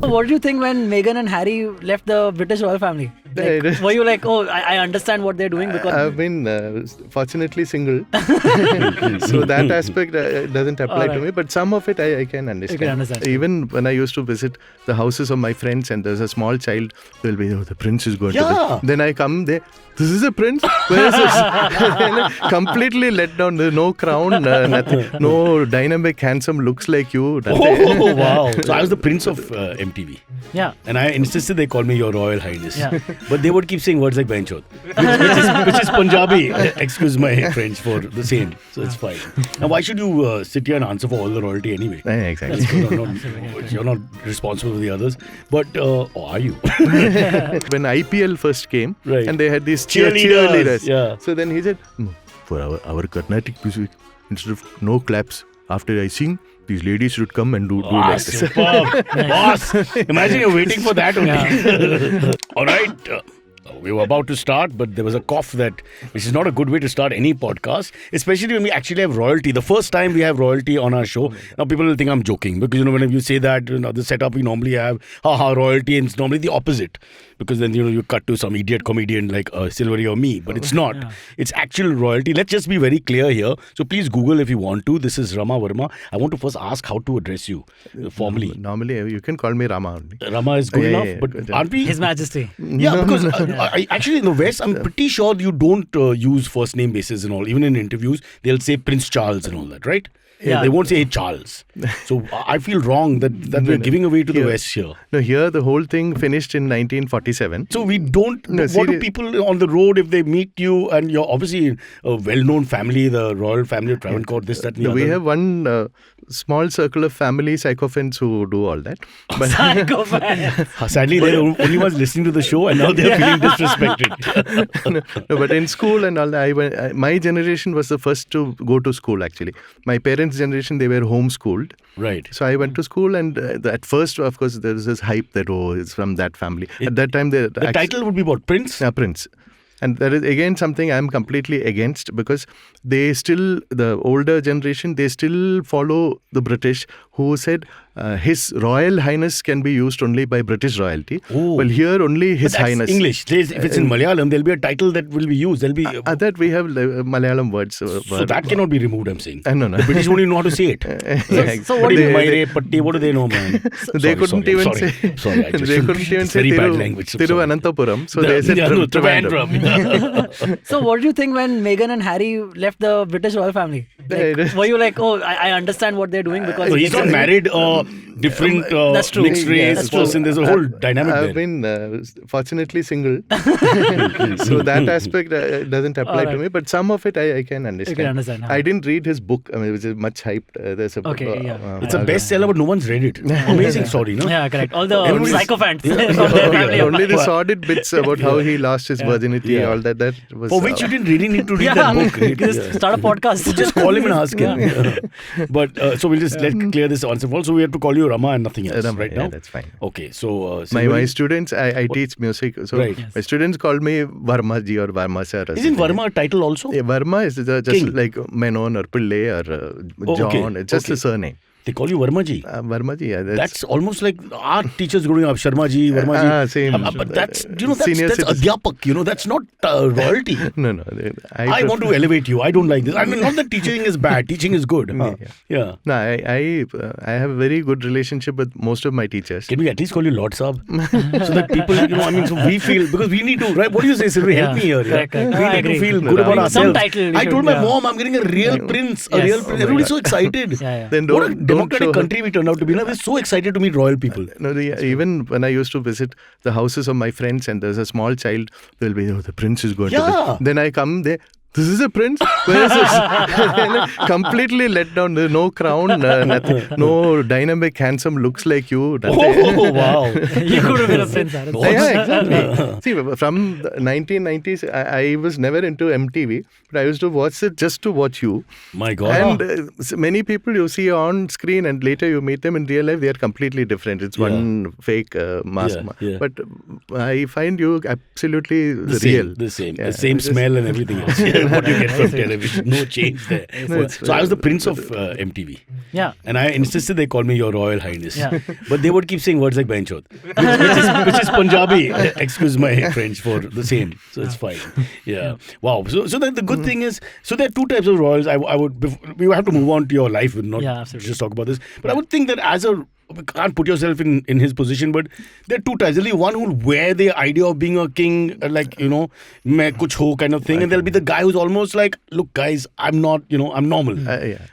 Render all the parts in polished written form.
So what did you think when Meghan and Harry left the British royal family? Like, were you like, oh, I understand what they're doing? Because I've been fortunately single. So that aspect doesn't apply to me. But some of it I can understand. You can understand. Even when I used to visit the houses of my friends and there's a small child, they'll be, oh, the prince is going to be. Then I come there. This is a prince? Where is this? Completely let down. There's no crown, nothing. No dynamic, handsome looks like you. Oh, wow. So I was the prince of MTV. Yeah. And I insisted they call me your Royal Highness. Yeah. But they would keep saying words like Benchot, which is Punjabi. Excuse my French for the same. So it's fine. Now, why should you sit here and answer for all the royalty anyway? Exactly. You're not responsible for the others. But, are you? When IPL first came, Right. and they had these Cheerleaders. Yeah. So then he said, for our Carnatic music, instead of no claps, after I sing, these ladies should come and do like this. Superb. Boss, imagine you're waiting for that only. All right. We were about to start, but there was a cough which is not a good way to start any podcast, especially when we actually have royalty. The first time we have royalty on our show, now people will think I'm joking because, when you say that, the setup we normally have, royalty, and it's normally the opposite. Because then, you cut to some idiot comedian like Silvery or me, but it's not. Yeah. It's actual royalty. Let's just be very clear here. So please Google if you want to. This is Rama Varma. I want to first ask how to address you formally. Normally, you can call me Rama only. Rama is good enough, but aren't we? His Majesty. Yeah, because actually in the West, I'm pretty sure you don't use first name basis and all. Even in interviews, they'll say Prince Charles and all that, right? Yeah. They won't say Charles. So I feel wrong that we're giving away to the West here. No, here the whole thing finished in 1947. So we don't... what do people on the road, if they meet you, and you're obviously a well-known family, the Royal Family of Travancore, this, that, and the other. We have one small circle of family psychophants who do all that. But Psychophants. Sadly, they're the only ones listening to the show, and now they're feeling disrespected. No, but in school and all that, my generation was the first to go to school actually. My parents' generation, they were homeschooled. Right. So I went to school, and at first, of course, there was this hype that, it's from that family. At that time, the title would be what? Prince? Prince. And that is again something I'm completely against, because the older generation, they still follow the British, who said His Royal Highness can be used only by British royalty. Oh. Well, here only His Highness. English. If it's in Malayalam, there'll be a title that will be used. There'll be that we have Malayalam words. So that cannot be removed, I'm saying. No. The British only know how to say it. So what do you what do they know, man? They couldn't even say. Sorry, they couldn't even say very bad language. Thiruvananthapuram. So they said Trivandrum. So what do you think when Meghan and Harry left the British royal family? Like, were you like, oh, I understand what they're doing? Because he's not married or different mixed race person. There's a whole dynamic there. I've been fortunately single. So that aspect doesn't apply to me. But some of it I can understand. You can understand. I didn't read his book, which is much hyped. There's a book. It's a bestseller, but no one's read it. Amazing story, no? Yeah, correct. All the sycophants. Only the sordid bits about how he lost his virginity, all that was... For which you didn't really need to read that book. Just start a podcast. Just call him and ask him. But so we'll just clear this once and for all. So we have to call you Rama and nothing else right now? That's fine. Okay, so... my students, I teach music. So my students call me Varma ji or Varma sir. Isn't Varma a title also? Yeah, Varma is just King. Like Menon or Pillai or John. It's just a surname. They call you Varma ji. Varma ji, yeah. That's almost like our teachers growing up. Sharma ji, Varma ji. Same. But that's adhyapak. That's not royalty. No. I want to elevate you. I don't like this. I mean, not that teaching is bad. Teaching is good. Yeah. No, I have a very good relationship with most of my teachers. Can we at least call you Lord Saab? So that people, so we feel, because we need to, right? What do you say, Sylvie? Help me here. Correct. We need to feel good about ourselves. Some title. I told my mom, I'm getting a real prince. A real prince. Everybody's so excited. Then what a democratic country we turned out to be. We're so excited to meet royal people. Even when I used to visit the houses of my friends and there's a small child, they'll be, the prince is going to be. Then I come there. This is a prince? Where is this? Completely let down. There's no crown, nothing. No dynamic, handsome looks like you. Oh, wow. You could have been a prince. Yeah, exactly. See, from the 1990s, I was never into MTV, but I used to watch it just to watch you. My God. And many people you see on screen and later you meet them in real life, they are completely different. It's one fake mask. But I find you absolutely real. The same smell and everything else. is what you get from television. No change there. So I was the prince of MTV. Yeah. And I insisted they call me Your Royal Highness. Yeah. But they would keep saying words like Benchot, which is Punjabi. Excuse my French for the same. So it's fine. Yeah. Wow. So the good thing is, so there are two types of royals. We have to move on to your life and not just talk about this. But I would think that can't put yourself in his position, but there are two types. There'll be one who'll wear the idea of being a king, like, main kuch ho kind of thing, and there'll be the guy who's almost like, look guys, I'm not, I'm normal.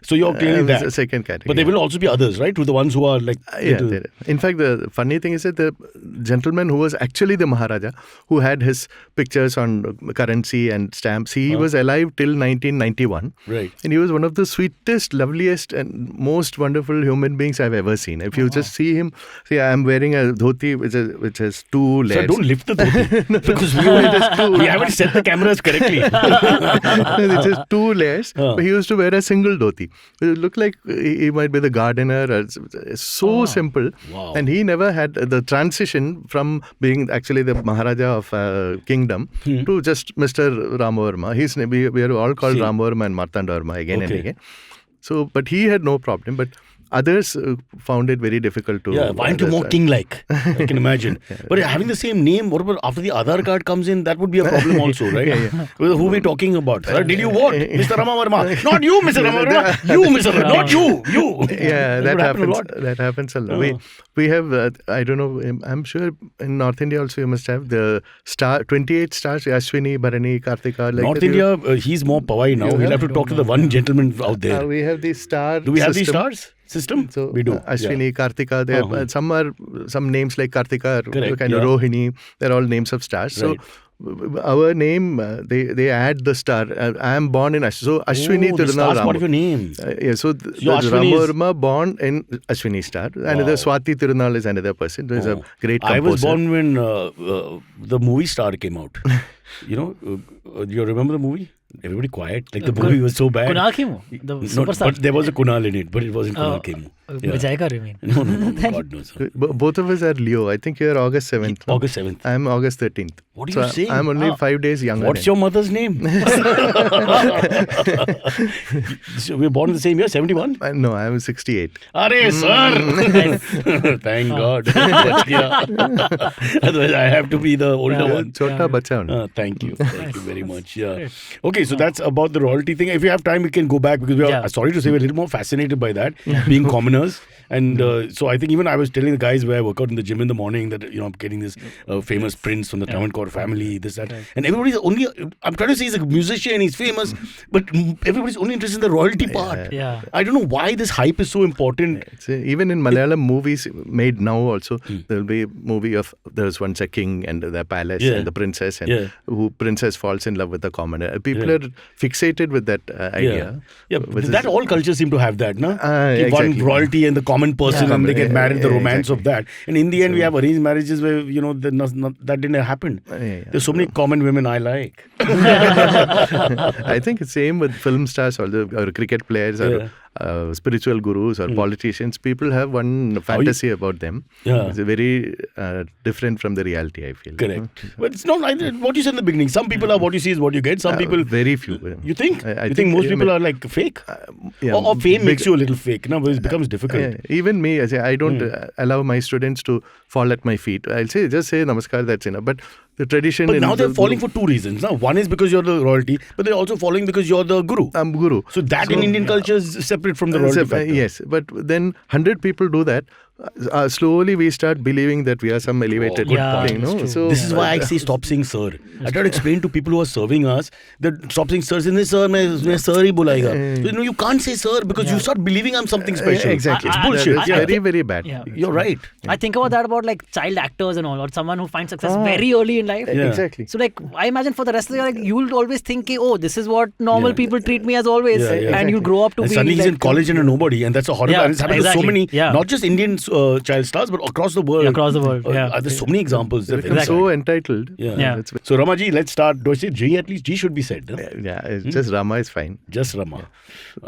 So you're clearly that. The second category. But there will also be others, right? The ones who are like... In fact, the funny thing is that the gentleman who was actually the Maharaja, who had his pictures on currency and stamps, he was alive till 1991. Right. And he was one of the sweetest, loveliest and most wonderful human beings I've ever seen. If you just see him, I'm wearing a dhoti which has two layers. So don't lift the dhoti because we haven't set the cameras correctly. It has two layers. But he used to wear a single dhoti. It looked like he might be the gardener. So simple. Wow. And he never had the transition from being actually the Maharaja of kingdom to just Mr. Rama Varma. We are all called Rama Varma and Martanda Varma again and again. So, but he had no problem. But others found it very difficult to... Yeah, why aren't you more king-like? I can imagine. But having the same name, what about after the Aadhaar card comes in, that would be a problem also, right? Who are we talking about? Sir, did you vote? Mr. Rama Varma. Not you, Mr. Rama Varma. You, Mr. Rama. Not you. You. Yeah, that happens. That happens a lot. We have, I don't know, I'm sure in North India also you must have the 28 stars, Ashwini, Bharani, Kartika. Like North India, he's more pawai now. We'll have to talk to the one gentleman out there. We have the star Do we have these stars? System? So we do. Ashwini, Kartika, some names like Kartika, kind of Rohini, they're all names of stars. Right. So our name, they add the star. I am born in Ashwini. So Ashwini Thirunal Rama. Part of your name. So Rama Varma born in Ashwini star. Another Swathi Thirunal is another person. There's a great composer. I was born when the movie Star came out. Do you remember the movie? Everybody quiet. Like the movie was so bad. Kunal Khemu, the superstar. But there was a Kunal in it, but it wasn't Kunal Khemu. Vijay Kar, you mean? No, God knows. Both of us are Leo. I think you're August 7th. August 7th. I'm August 13th. What are you saying? I'm only 5 days younger. What's your mother's name? So we were born in the same year, 71? No, I'm 68. Arey, sir! Thank God. Otherwise, I have to be the older one. Chota bacha. Thank you. Thank you very much. Yeah. Okay, so that's about the royalty thing. If you have time, we can go back because we are, sorry to say, we're a little more fascinated by that, being commoners. And so I think even I was telling the guys where I work out in the gym in the morning that, I'm getting this famous prince from the Travancore family, this, that. And everybody's only, I'm trying to say he's a musician, he's famous, but everybody's only interested in the royalty part. Yeah. I don't know why this hype is so important. Even in Malayalam movies made now also, there will be a movie of there's once a king and the palace and the princess and who princess falls in love with the commoner. People are fixated with that idea. Yeah, that all cultures seem to have that, no? Exactly. One royalty and the common person and they get married, the romance of that. And in the end, we have arranged marriages where, that didn't happen. There's so many common women I like. I think it's same with film stars or cricket players or spiritual gurus or politicians. People have one fantasy about them. It's very different from the reality, I feel. Correct. But it's not like what you said in the beginning. Some people are what you see is what you get. Some people... Very few. You think? You think most people are like fake? Or fame makes you a little fake, no? But it becomes difficult. Even me, I don't allow my students to fall at my feet. I'll just say namaskar, that's enough. But the tradition... But now they're falling for two reasons. Now, one is because you're the royalty, but they're also falling because you're the guru. I'm guru. So that in Indian culture is separate from the royalty factor. Yes, but then 100 people do that. Slowly we start believing that we are some elevated thing. No? So this is why I say stop saying sir. I try to explain to people who are serving us that stop saying sir. Sir, main sir hi bulayega. So, you can't say sir because you start believing I'm something special. Exactly. It's bullshit. It's very, very bad. You're right. I think about that about like child actors and all, or someone who finds success very early in life. Exactly. So like I imagine for the rest of the year, like, you'll always think, oh, this is what normal people treat me as always, and you grow up to be. Suddenly he's in college and a nobody, and that's a horrible. And it's happened to so many, not just Indian child stars, but across the world. Across the world, yeah. There's so many examples. They become so entitled. Yeah. So Ramaji, let's start. Do I say G at least? G should be said. Huh? Yeah, it's just Rama is fine. Just Rama.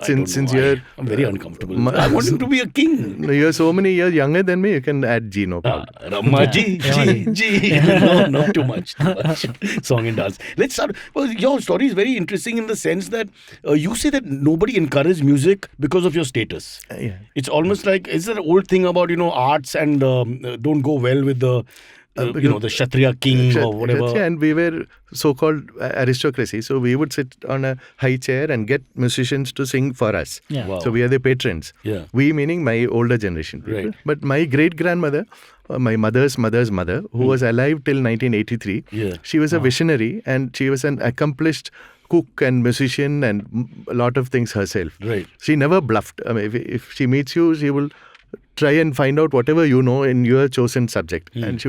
Since you're... I'm very uncomfortable. I want him to be a king. You're so many years younger than me, you can add G, no problem. Ramaji, G. No, too much. Song and dance. Let's start. Well, your story is very interesting in the sense that you say that nobody encouraged music because of your status. Yeah. It's almost like, is there an old thing about, arts and don't go well with the, the Kshatriya king or whatever? Yeah, and we were so-called aristocracy. So we would sit on a high chair and get musicians to sing for us. Yeah. Wow. So we are the patrons. Yeah. We meaning my older generation people. Right. But my great-grandmother, my mother's mother's mother, who was alive till 1983, she was a visionary and she was an accomplished cook and musician and a lot of things herself. Right. She never bluffed. I mean, if she meets you, she will try and find out whatever you know in your chosen subject. And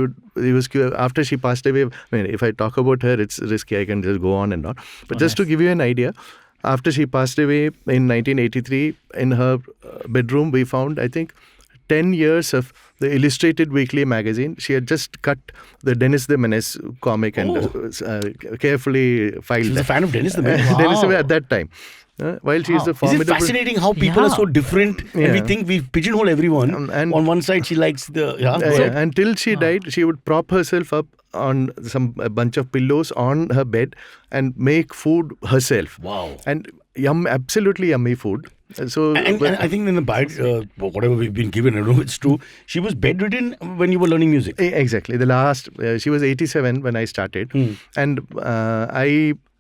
after she passed away, I mean, if I talk about her, it's risky. I can just go on and on. But just to give you an idea, after she passed away in 1983, in her bedroom, we found, I think, 10 years of the Illustrated Weekly magazine. She had just cut the Dennis the Menace comic and carefully filed She was a fan of Dennis the Menace. Dennis the Menace at that time. While she is a formidable... Is it fascinating how people are so different and we think we pigeonhole everyone. And on one side, she likes the... Until she died, she would prop herself up on a bunch of pillows on her bed and make food herself. Wow. And absolutely yummy food. So and I think in the bio, whatever we've been given, I don't know if it's true, she was bedridden when you were learning music. Exactly. The last, she was 87 when I started. And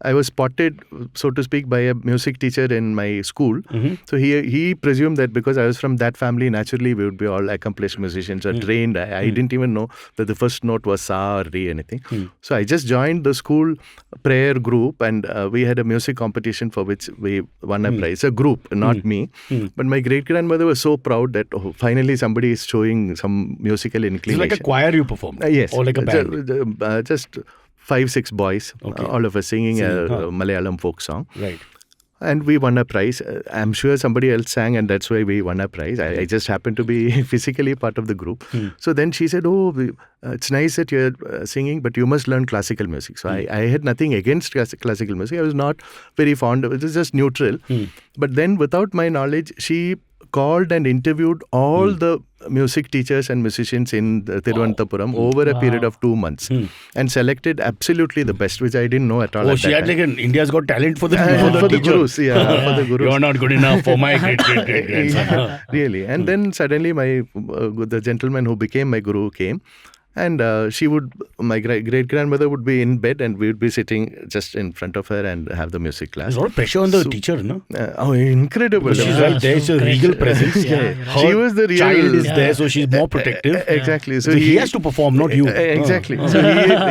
I was spotted, so to speak, by a music teacher in my school. So he presumed that because I was from that family, naturally we would be all accomplished musicians or trained. I didn't even know that the first note was sa or re anything. So I just joined the school prayer group and we had a music competition for which we won a prize. A group, not me. But my great-grandmother was so proud that finally somebody is showing some musical inclination. It's like a choir you performed? Yes. Or like a band? Just 5-6 boys, all of us singing a Malayalam folk song. Right. And we won a prize. I'm sure somebody else sang and that's why we won a prize. I just happened to be physically part of the group. So then she said, it's nice that you're singing, but you must learn classical music. So I had nothing against classical music. I was not very fond of it. It was just neutral. But then without my knowledge, she called and interviewed all the music teachers and musicians in Thiruvananthapuram over a period of 2 months and selected absolutely the best, which I didn't know at all. She had like an India's Got Talent for the gurus. For the gurus. You're not good enough for my great-great-grandson. Really. And then suddenly the gentleman who became my guru came. And my great-grandmother would be in bed and we would be sitting just in front of her and have the music class. There's a lot of pressure on the teacher, no? Incredible. She's right there, she's a regal presence. She was the real... child is there, so she's more protective. Exactly. So he has to perform, not you. Exactly. So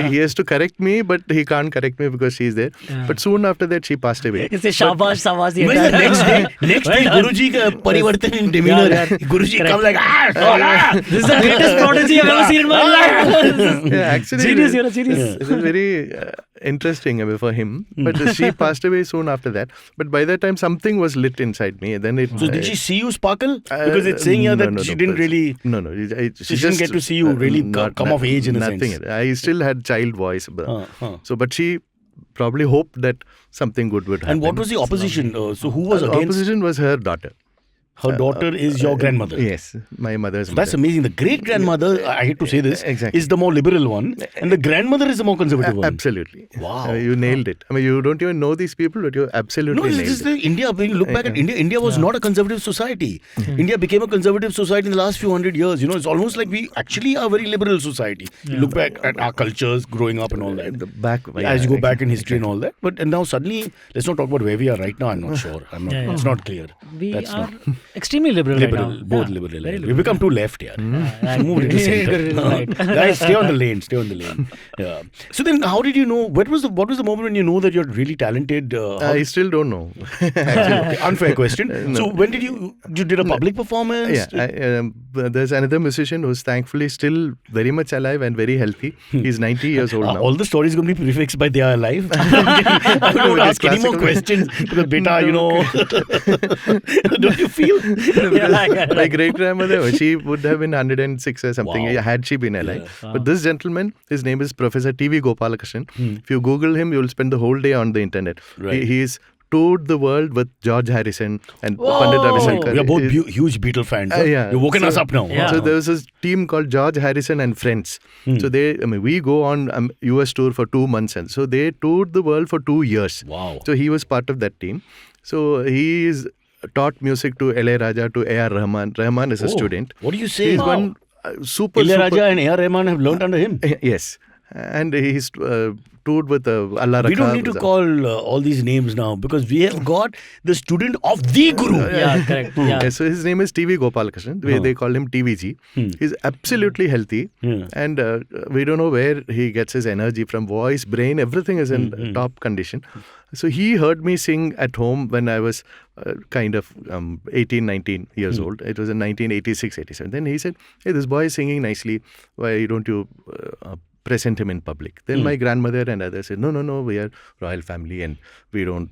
he has to correct me, but he can't correct me because she's there. But soon after that, she passed away. It's a shabash, shabash. Next day, Guruji ka parivartan in demeanor. Guruji come like, this is the greatest prodigy I've ever seen in my life. Actually, Genius, you're a genius. It was very interesting for him. But she passed away soon after that. But by that time, something was lit inside me. Then so did she see you sparkle? Because it's saying here that she didn't really... No. She didn't get to see you really come of age in a sense. I still had child voice. But she probably hoped that something good would happen. And what was the opposition? So who was against? Opposition was her daughter. Her daughter is your grandmother. Yes, my mother's mother. That's amazing. The great-grandmother, I hate to say this, is the more liberal one. And the grandmother is the more conservative one. Absolutely. Wow. You nailed it. I mean, you don't even know these people, but you absolutely nailed it. No, this is India. When you look back at India, India was not a conservative society. India became a conservative society in the last few hundred years. It's almost like we actually are a very liberal society. You look back at our cultures growing up and all that. As you go back in history and all that. And now suddenly, let's not talk about where we are right now. I'm not sure. It's not clear. We are extremely liberal right now. Both liberal. We've become too left here. Move into center. Guys, stay on the lane. Yeah. So then, how did you know? What was the moment when you know that you're really talented? I still don't know. Okay, unfair question. So when did you did a public performance? Yeah. There's another musician who's thankfully still very much alive and very healthy. He's 90 years old now. All the stories going to be prefixed by they are alive. I don't ask any more questions because beta, don't you feel My great grandmother, she would have been 106 or something had she been alive. But this gentleman, his name is Professor T.V. Gopalakrishnan. If you Google him, you will spend the whole day on the internet. Right. He's toured the world with George Harrison and Pandit Ravi Shankar. We are both huge Beatle fans. Huh? You've woken us up now. Yeah. So there was a team called George Harrison and Friends. So we go on US tour for 2 months, and so they toured the world for 2 years. Wow. So he was part of that team. So he is taught music to L.A. Raja, to A.R. Rahman. Rahman is a student. What do you say? He's one super. Raja and A.R. Rahman have learned under him. Yes. And he's toured with Allah Rakha. We don't need to call all these names now because we have got the student of the Guru. Yeah, correct. Yeah. So his name is T.V. Gopalakrishnan. They call him TVG. He's absolutely healthy. And we don't know where he gets his energy from. Voice, brain, everything is in top condition. So he heard me sing at home when I was kind of 18, 19 years old. It was in 1986, 87. Then he said, hey, this boy is singing nicely. Why don't you present him in public? Then my grandmother and others said, no, we are royal family and we don't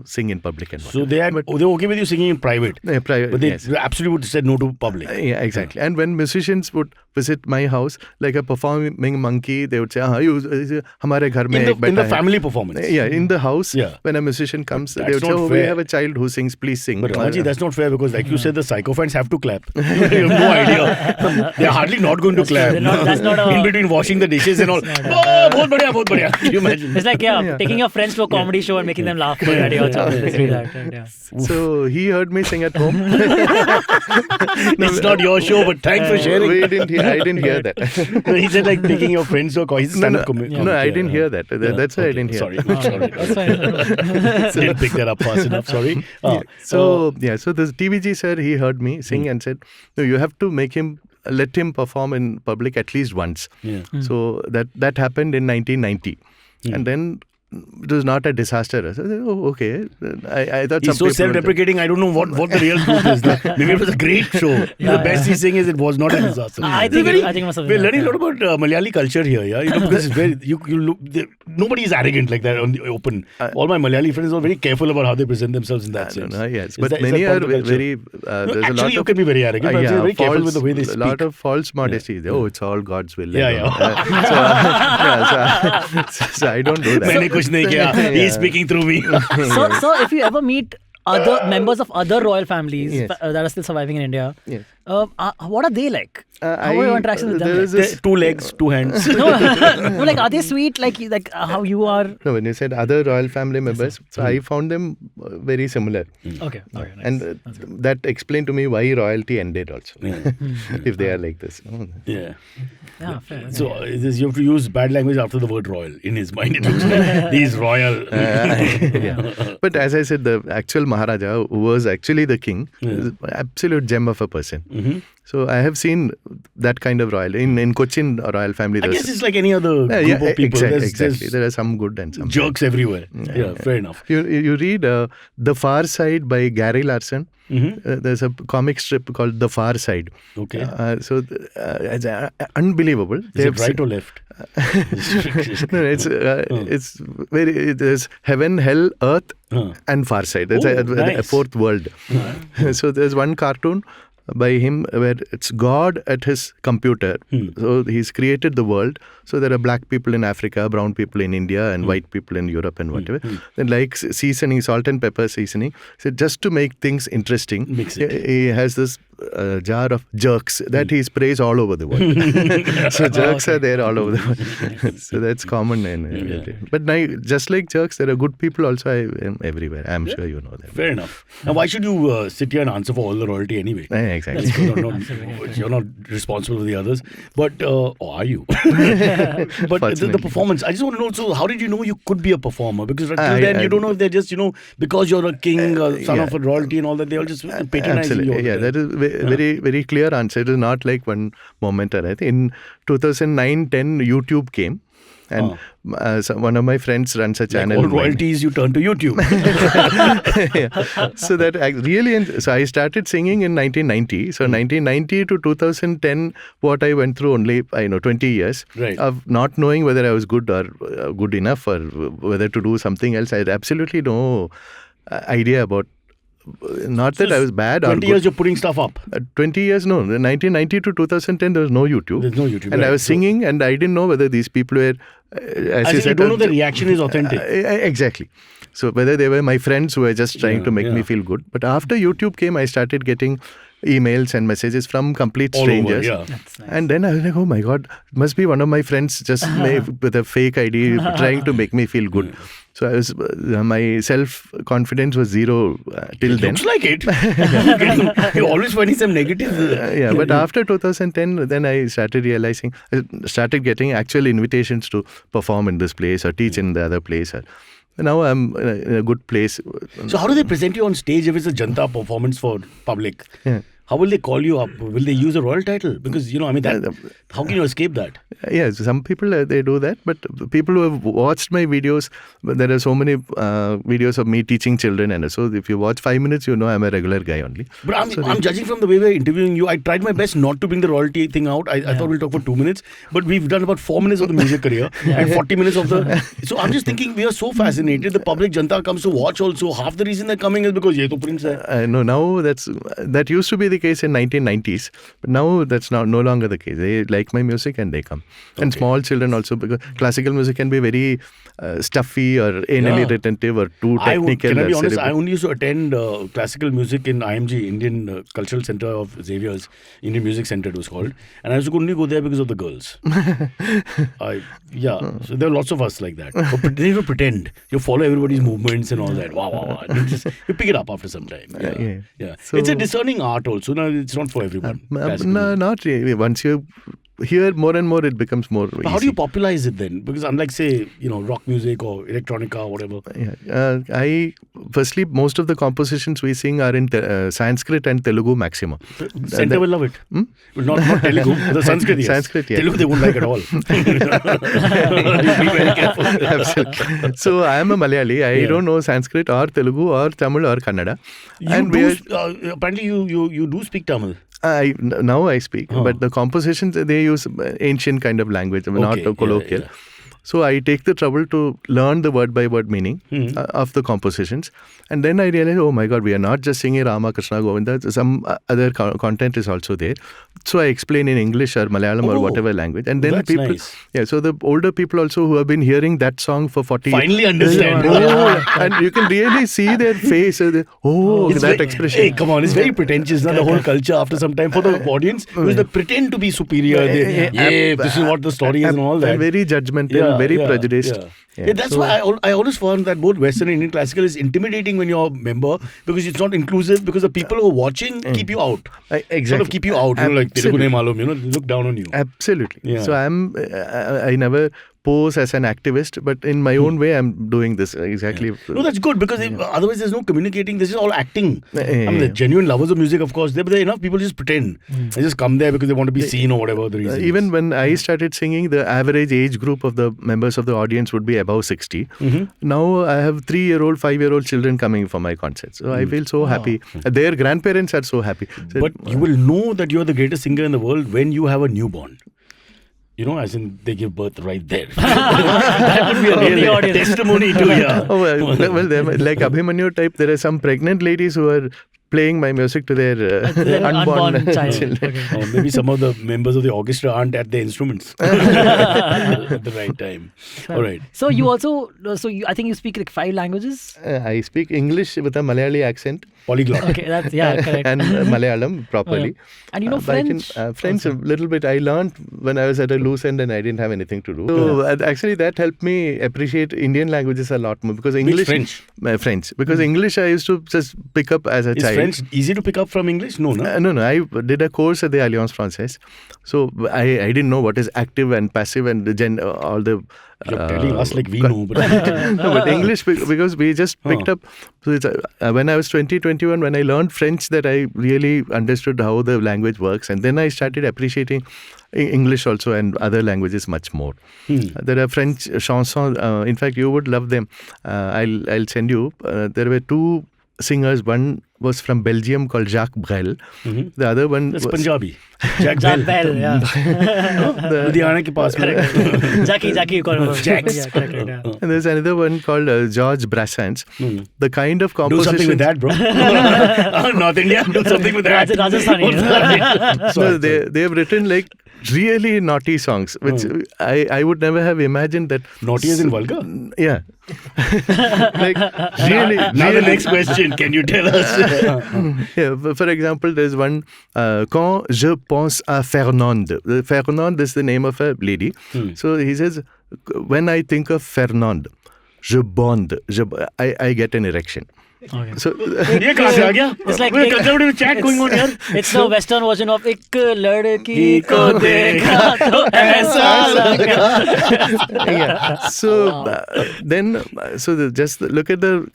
sing in public. And so they're okay with you singing in private? Private, but they yes. absolutely would said no to public. Yeah, exactly. And when musicians would visit my house, like a performing monkey, they would say, hamare ghar mein in the family performance. Yeah, in the house, Yeah. when a musician comes, But they would that's say, not we fair. have a child who sings, please sing. But Ramaji, that's not fair because like you said, the sycophants have to clap. You have no idea. They're hardly not going to clap. That's not a- In between washing the dishes and all. Oh, bahut badhiya, bahut badhiya. Can you imagine? It's like, taking your friends to a comedy show and making them laugh. Yeah. So he heard me sing at home. It's not your show, but thanks for sharing. I didn't hear that. No, he said like taking your friends to a he's a stand-up comedian. No, I didn't hear that. That's why I didn't hear. Sorry. That's fine. Didn't pick that up fast enough. Sorry. So this TVG sir, he heard me sing and said, no, you have to let him perform in public at least once. Yeah. So that happened in 1990. And then it was not a disaster. I said, oh, okay. I thought He's some so people self-deprecating. I don't know what the real truth is. Maybe it was a great show. The best he's saying is it was not a disaster. I think it must have been. We're learning a lot about Malayali culture here, yeah. Because it's very you look. Nobody is arrogant like that on the open. All my Malayali friends are very careful about how they present themselves in that sense. Yes, Is but that many part are of the culture? very. There's a lot you of can be very arrogant, but they're very careful with the way they speak. A lot of false modesty. Oh, it's all God's will. Yeah. So I don't do that. मैंने कुछ नहीं किया. He's speaking through me. So if you ever meet other members of other royal families Yes. that are still surviving in India, Yes. what are they like? How are your interactions with them? there is Like? this- 2 legs, 2 hands. No, like are they sweet? Like how you are? No, when you said other royal family members, so I found them very similar. Okay. Nice. And that explained to me why royalty ended also. If they are like this. Yeah. Yeah, fair. So you have to use bad language after the word royal. In his mind, it looks like he's royal. But as I said, the actual Maharaja, who was actually the king, is an absolute gem of a person. So I have seen that kind of royal. In Cochin royal family, I guess it's like any other group of people. Exactly. There are some good and some jerks everywhere. Yeah, fair enough. You read The Far Side by Gary Larson. There's a comic strip called The Far Side. Okay. It's unbelievable. Is it right or left? No, it's very. There's heaven, hell, earth, and far side. That's a nice. fourth world. So there's one cartoon by him where it's God at his computer. So he's created the world. So there are black people in Africa, brown people in India, and white people in Europe and whatever. Then like seasoning, salt and pepper seasoning. So just to make things interesting, he has this jar of jerks that he sprays all over the world. So jerks are there all over the world. So that's common. But now, just like jerks, there are good people also everywhere. I'm sure you know them. Fair enough. Now, why should you sit here and answer for all the royalty anyway? Exactly. You're not responsible for the others. But, or are you? But the performance, I just want to know, so how did you know you could be a performer? Because until then, you don't know if they're just, because you're a king, son of a royalty and all that, they all just patronizing you. Yeah, that is very, very clear answer. It is not like one moment. I think in 2009-10, YouTube came. And so one of my friends runs a channel. All royalties, you turn to YouTube. So that really, so I started singing in 1990. So 1990 to 2010, what I went through only, 20 years of not knowing whether I was good or good enough or whether to do something else. I had absolutely no idea about not that I was bad. 20 years you're putting stuff up. 20 years, no. 1990 to 2010, there was no YouTube. There's no YouTube. And I was singing, and I didn't know whether these people were, as you said, don't know the reaction is authentic. Exactly. So whether they were my friends who were just trying to make me feel good. But after YouTube came, I started getting emails and messages from complete strangers. All over, That's nice. And then I was like, oh my God, it must be one of my friends just with a fake ID trying to make me feel good. So I was, my self-confidence was zero till then. Looks like it. You're always finding some negatives. Yeah, but after 2010, then I started realizing, I started getting actual invitations to perform in this place or teach in the other place. Now I'm in a good place. So how do they present you on stage if it's a Janta performance for public? Yeah. How will they call you up? Will they use a royal title? Because, how can you escape that? Yeah, some people, they do that. But people who have watched my videos, there are so many videos of me teaching children. And so if you watch 5 minutes, you know I'm a regular guy only. But I'm judging from the way we're interviewing you. I tried my best not to bring the royalty thing out. I thought we'll talk for 2 minutes. But we've done about 4 minutes of the music career and 40 minutes of the... So I'm just thinking we are so fascinated. The public Janta comes to watch also. Half the reason they're coming is because ye to Prince hai. No, now that used to be the case in 1990s, but now that's no longer the case. They like my music and they come. And small children also, because classical music can be very stuffy or anally retentive or too technical. Can I be honest? I only used to attend classical music in IMG, Indian Cultural Center of Xavier's, Indian Music Center it was called. And I used to only go there because of the girls. So there are lots of us like that. But they don't pretend. You follow everybody's movements and all that. Wow. You pick it up after some time. Yeah. So, it's a discerning art also. Now, it's not for everyone. No, not really. Once you hear more and more, it becomes more easy. How do you popularize it then? Because unlike, say, rock music or electronica or whatever. Firstly, most of the compositions we sing are in Sanskrit and Telugu maximum. Center will love it. Well, not Telugu, the Sanskrit, yes. Sanskrit, yeah. Telugu, they won't like at all. Be very careful. Absolutely. So I am a Malayali. I don't know Sanskrit or Telugu or Tamil or Kannada. Apparently you do speak Tamil. Now I speak, but the compositions, they use ancient kind of language, not colloquial. So I take the trouble to learn the word by word meaning of the compositions. And then I realize, oh my God, we are not just singing Rama, Krishna, Govinda. Some other content is also there. So I explain in English or Malayalam or whatever language. And then people, nice. So the older people also who have been hearing that song for 40 years. Finally understand. And you can really see their face. Expression. Hey, come on, it's very pretentious, the whole culture after some time for the audience. Because they pretend to be superior. This is what the story is and all that. Very judgmental, very prejudiced. That's why I always found that both Western and Indian classical is intimidating when you're a member, because it's not inclusive, because the people who are watching keep you out. Exactly. Sort of keep you out. Like, Telugu nahi malum, they look down on you. Absolutely. Yeah. So I never pose as an activist, but in my own way, I'm doing this exactly. No, that's good, because otherwise there's no communicating. This is all acting. The genuine lovers of music, of course, there are enough people just pretend. They just come there because they want to be seen or whatever the reason. Even when I started singing, the average age group of the members of the audience would be above 60. Now I have 3-year-old, 5-year-old children coming for my concerts. So I feel so happy. Their grandparents are so happy. So, but you will know that you are the greatest singer in the world when you have a newborn. As in they give birth right there. That would be a real testimony to well, like Abhimanyu type, there are some pregnant ladies who are playing my music to their unborn children. Okay. Or maybe some of the members of the orchestra aren't at their instruments at the right time. All right. So you also, I think you speak like 5 languages? I speak English with a Malayali accent. Polyglot. Okay, that's, correct. And Malayalam properly. And French? French a little bit. I learned when I was at a loose end and I didn't have anything to do. So actually that helped me appreciate Indian languages a lot more, because English... French? French. Because English I used to just pick up as a child. Is French easy to pick up from English? No. No. I did a course at the Alliance Française. So I didn't know what is active and passive and all the... You're telling us like we know. But no, but English, because we just picked up. So it's, when I was 21, when I learned French, that I really understood how the language works. And then I started appreciating English also and other languages much more. There are French chansons. In fact, you would love them. I'll send you. There were 2 singers. One was from Belgium called Jacques Brel. The other one That's was Punjabi. Jack Bell, yeah. Ludhiana ke paas mein. Jackie, you call him. Jax. Yeah, correct, yeah. And there's another one called Georges Brassens. The kind of Do composition. something with that, bro. North India, do something with that. Rajasthani. No, they have written like really naughty songs, which I would never have imagined that. Naughty as in vulgar? Yeah. Like really. Now the next question, can you tell us? Yeah, for example, there's one Quand je pense à Fernande. Fernande is the name of a lady. So he says, when I think of Fernande, je bond. I get an erection. Okay. So ये कहाँ से आ गया? It's like We're conservative chat going on here. It's the Western version of एक लड़की को देखा तो ऐसा लगा. yeah. So just look at the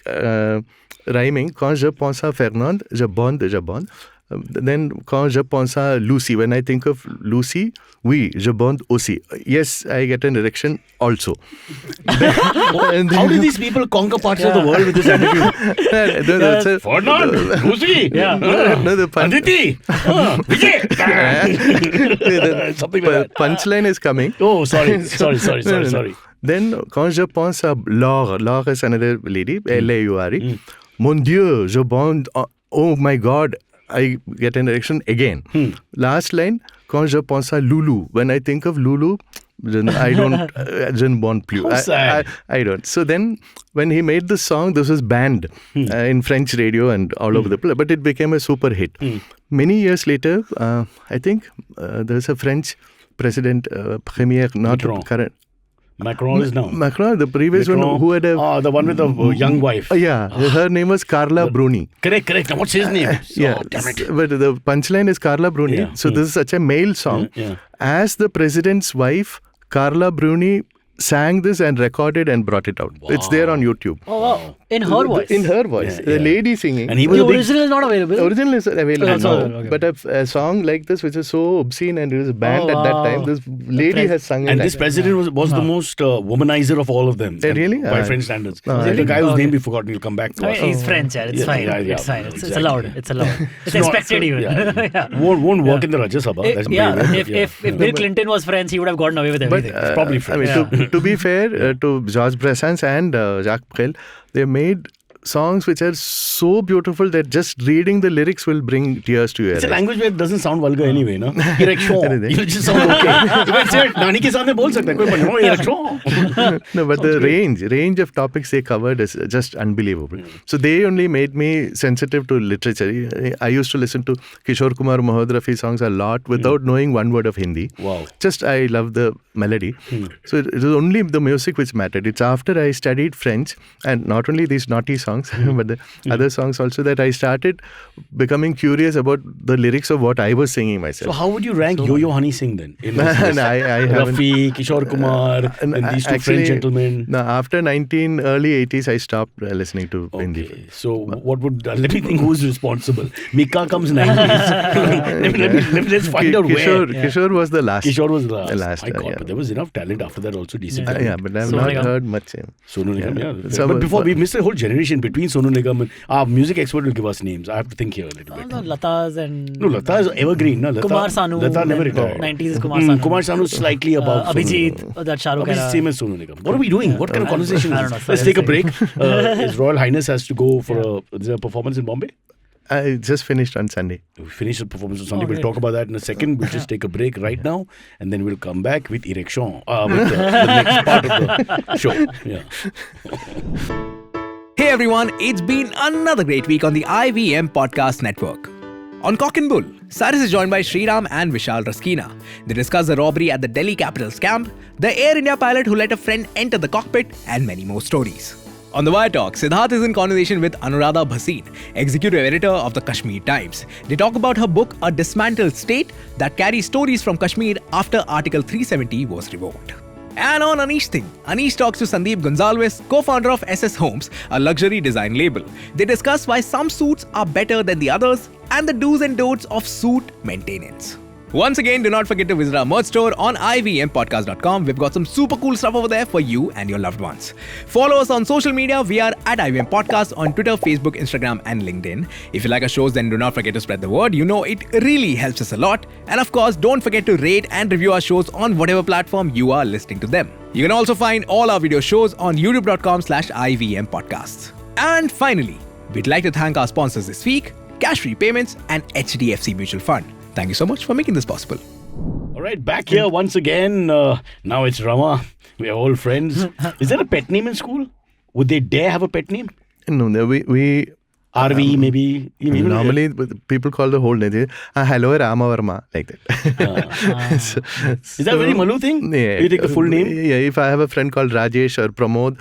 rhyming. Quand je pense à Fernande, je bond. Then quand je pense à Lucy, when I think of Lucy, oui, je bond aussi. Yes, I get an erection also. How do these people conquer parts of the world with this attitude? Fernand, Lucy, the Aditi, Vijay. Something like that. Punchline is coming. Oh, sorry. Then, quand je pense à Laure is another lady, L-A-U-R-E. Mon Dieu, je bond. Oh my God, I get an erection again. Last line, quand je pense à Lulu. When I think of Lulu, then I don't, je ne bond plus. I don't. So then, when he made this song, this was banned in French radio and all over the place, but it became a super hit. Many years later, I think there's a French president, premier, not current. Macron is now. Macron, the previous one who had a... the one with the young wife. Yeah, her name was Carla Bruni. Correct. Now, what's his name? Yeah, damn it. But the punchline is Carla Bruni. Yeah. So this is such a male song. Yeah. As the president's wife, Carla Bruni sang this and recorded and brought it out. Wow. It's there on YouTube. Oh wow! In her voice. In her voice, the lady singing. And he was the original is not available. The original is available now, okay. but a song like this, which is so obscene and it was banned at that time, this lady has sung it. And this president was the most womanizer of all of them. Really? By French standards. The guy whose name we forgot, he'll come back to us. He's French, yeah. It's fine. It's fine. It's allowed. It's expected even. Yeah. Won't work in the Rajya Sabha. If Bill Clinton was French, he would have gotten away with everything. It's probably French. I mean, to be fair to Georges Brassens and Jacques Brel, they made songs which are so beautiful that just reading the lyrics will bring tears to your eyes. It's a language where it doesn't sound vulgar anyway, no? Erection. You just sound okay. You can say it, Nani ke saamne bol sakta hai, but no, erection. No, but the range of topics they covered is just unbelievable. So they only made me sensitive to literature. I used to listen to Kishore Kumar Mohammad Rafi songs a lot without knowing one word of Hindi. Wow. Just I love the melody. So it was only the music which mattered. It's after I studied French and not only these naughty songs, but the other songs also, that I started becoming curious about the lyrics of what I was singing myself. So how would you rank Yo-Yo Honey Singh then? I haven't. Rafi, Kishore Kumar, and these two French gentlemen. No, after early 80s, I stopped listening to Hindi. So what would, let me think who's responsible. Mika comes 90s. Let's find out where. Kishore was the last. Kishore was the last. My God, but there was enough talent after that also, decent talent. Yeah, but I've not heard much. Sonu Nigam, yeah. But before, we missed a whole generation between Sonu Nigam and our music expert will give us names. I have to think here a little bit. Latas and... No, Lata is evergreen. No? Kumar Sanu. Lata never retired. 90s is Kumar Sanu. Kumar Sanu is slightly above Abhijit, that Shahrukh era. Same as Sonu Nigam. What are we doing? What kind of conversation I is don't this? know. Let's take a break. His Royal Highness has to go for a performance in Bombay. I just finished on Sunday. We finished the performance on Sunday. We'll talk about that in a second. We'll just take a break right now and then we'll come back with erection. With the next part of the show. Yeah. Hey everyone, it's been another great week on the IVM Podcast Network. On Cock and Bull, Cyrus is joined by Sriram and Vishal Raskina. They discuss the robbery at the Delhi Capital's camp, the Air India pilot who let a friend enter the cockpit, and many more stories. On the Wire Talk, Siddharth is in conversation with Anuradha Bhasin, executive editor of the Kashmir Times. They talk about her book, A Dismantled State, that carries stories from Kashmir after Article 370 was revoked. And on Anish Thing, Anish talks to Sandeep Gonzalez, co-founder of SS Homes, a luxury design label. They discuss why some suits are better than the others and the do's and don'ts of suit maintenance. Once again, do not forget to visit our merch store on ivmpodcast.com. We've got some super cool stuff over there for you and your loved ones. Follow us on social media. We are at IVM Podcast on Twitter, Facebook, Instagram, and LinkedIn. If you like our shows, then do not forget to spread the word. You know, it really helps us a lot. And of course, don't forget to rate and review our shows on whatever platform you are listening to them. You can also find all our video shows on youtube.com/IVM Podcasts. And finally, we'd like to thank our sponsors this week, Cash Free Payments and HDFC Mutual Fund. Thank you so much for making this possible. All right, back here once again. Now it's Rama. We are all friends. Is there a pet name in school? Would they dare have a pet name? No, we RV maybe? normally people call the whole name. Hello, Rama Varma, like that. Is that a very Malu thing? Yeah. You take the full name? Yeah, if I have a friend called Rajesh or Pramod,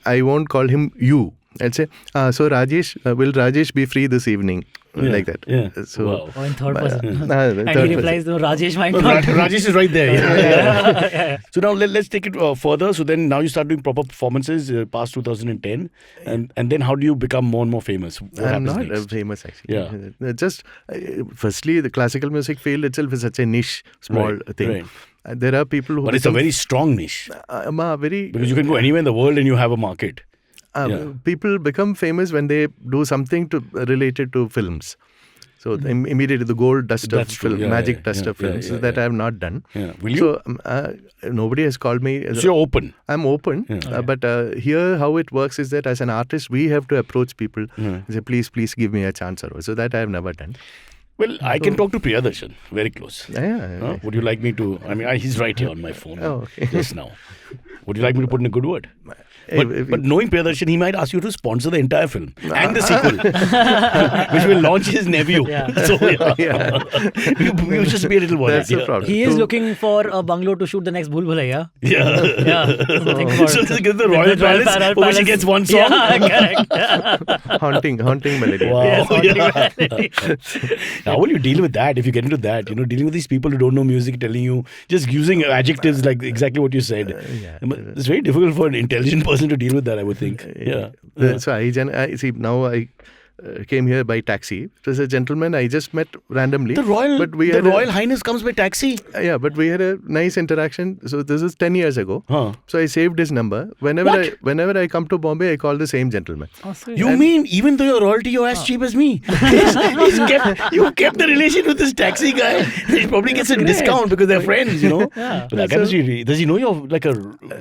I won't call him you. I'll say, so Rajesh, will Rajesh be free this evening? Like that. Yeah. So, wow. Or in third person. And And he replies, no, Rajesh might No, not. Rajesh is right there. Yeah. So now let's take it further. So then now you start doing proper performances past 2010. And then how do you become more and more famous? What I'm happens not next? famous actually. Yeah. Just firstly, the classical music field itself is such a niche, small thing. Right. There are people who. But it's a very strong niche. Very. Because you can go anywhere in the world and you have a market. People become famous when they do something related to films. So immediately the gold dust That's of true. film, Yeah, magic dust of films that I have not done. Yeah. Will you? So nobody has called me. So you're open. I'm open, but here how it works is that as an artist we have to approach people and say, please give me a chance. So that I have never done. Well, I can talk to Priyadarshan, very close. Yeah. Would you like me to? I mean, he's right here on my phone okay. just now. Would you like me to put in a good word? But knowing Priyadarshan, he might ask you to sponsor the entire film and the sequel, which will launch his nephew. Yeah. So you just be a little worried. That's the problem. He is looking for a bungalow to shoot the next Bhul Bhulaiya. Yeah. Yeah. So think about So it. this is the Royal Palace, for which he gets one song. Yeah, correct. haunting melody. Wow. Yes, Yeah. How will you deal with that if you get into that? You know, dealing with these people who don't know music, telling you, just using adjectives like exactly what you said. It's very difficult for an intelligent person to deal with that, I would think. Yeah. So I see now I came here by taxi. It was a gentleman I just met randomly. The Royal Highness comes by taxi. Yeah, but we had a nice interaction. So this is 10 years ago. Huh. So I saved his number. Whenever I come to Bombay, I call the same gentleman. Oh, sweet. You mean even though you're royalty, you're as cheap as me? You kept the relation with this taxi guy. He probably gets a discount because they're friends, you know. Yeah. But that guy does he know you're like a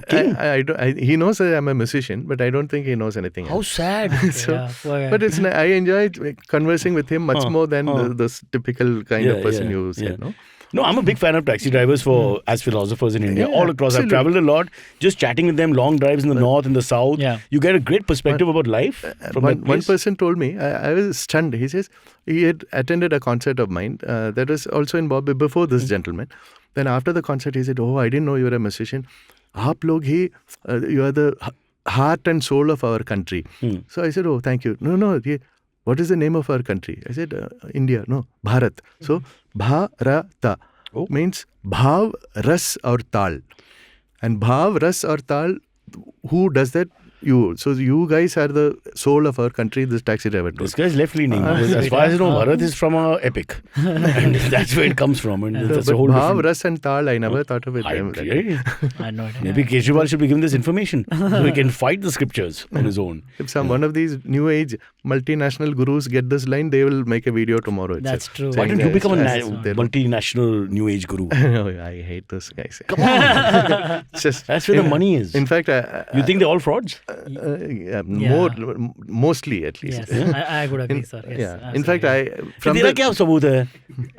king? He knows that I'm a musician, but I don't think he knows anything How else. sad. Yeah, poor guy. But I enjoy conversing with him much more than the typical kind of person you said, no? No, I'm a big fan of taxi drivers as philosophers in India, Yeah, all across. absolutely. I've traveled a lot, just chatting with them, long drives in the north, in the south. Yeah. You get a great perspective about life from that One place. person told me, I was stunned. He says he had attended a concert of mine that was also in Bombay before this gentleman. Then after the concert, he said, "Oh, I didn't know you were a musician. Aap log hi, you are the heart and soul of our country." So I said, "Oh, thank you." No. What is the name of our country? I said, India. No, Bharat. So, Bharata means Bhav, Ras or Tal. And Bhav, Ras or Tal, who does that? You. So, you guys are the soul of our country, this taxi driver told. This guy's left-leaning. As far as I know, Bharat is from a epic. And that's where it comes from. And that's But a whole Bhav, different... Ras and Tal, I never thought of it. I I know it. Maybe Kejriwal should be given this information so he can fight the scriptures on his own. If one of these new age multinational gurus get this line, they will make a video tomorrow itself. That's true. Why don't you become a multinational new age guru? I hate those guys. Come on. That's where the money is. In fact, You think they're all frauds? mostly at least. Yes, I would agree, sir. Yes, Yeah. In fact, Tera kya sabut hai?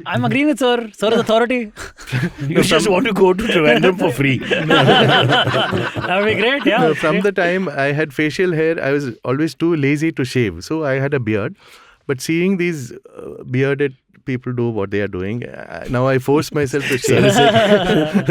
I'm agreeing with sir. Sir is authority. You just want to go to Trivandrum for free. That would be great. Yeah. from the time I had facial hair, I was always too lazy to shave. So I had a beard. But seeing these bearded people do what they are doing, now I force myself to shave.